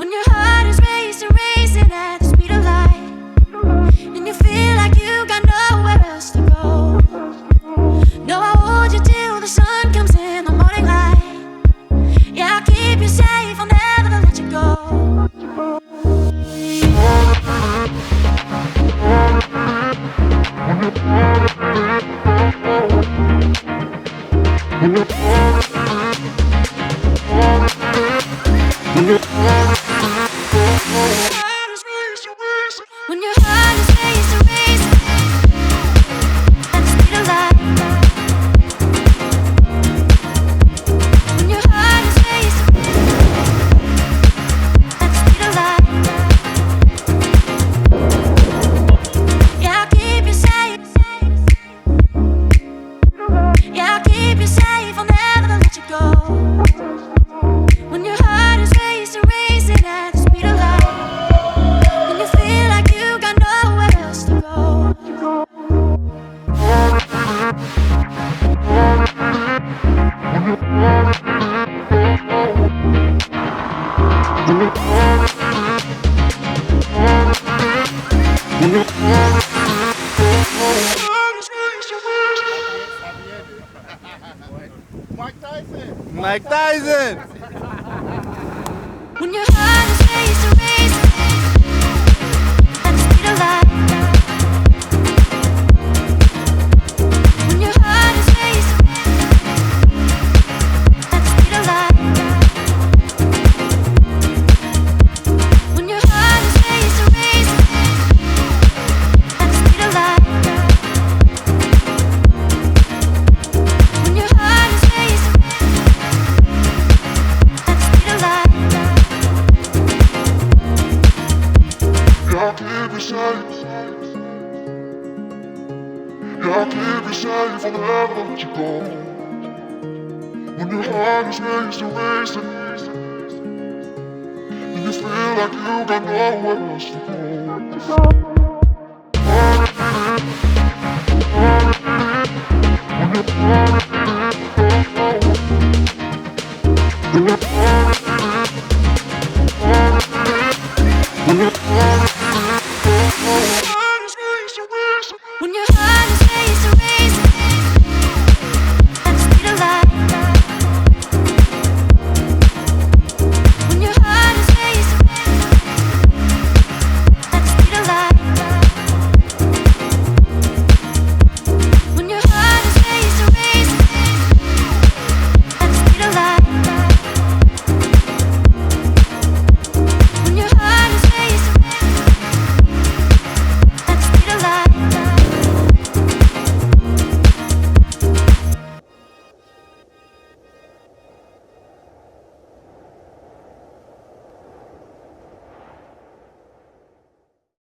When your heart is racing at the speed of light, and you feel like you got nowhere else to go. No, I'll hold you till the sun comes in the morning light. Yeah, I'll keep you safe, I'll never let you go. When your heart is racing at the speed of light. When your heart is racing at the speed of light. Yeah, I'll keep you safe. Yeah, I'll keep you safe, I'll never let you go. When your heart is racing at the speed of light. Mike Tyson! When your heart is racing at the speed of light. When your heart is racing at the speed of light. When your heart is racing at the speed of light. When your heart is racing at the speed of light. I'll keep you safe. Yeah, I'll keep you safe, I'll never let you go. When your heart is racing, and you feel like you got nowhere else to go.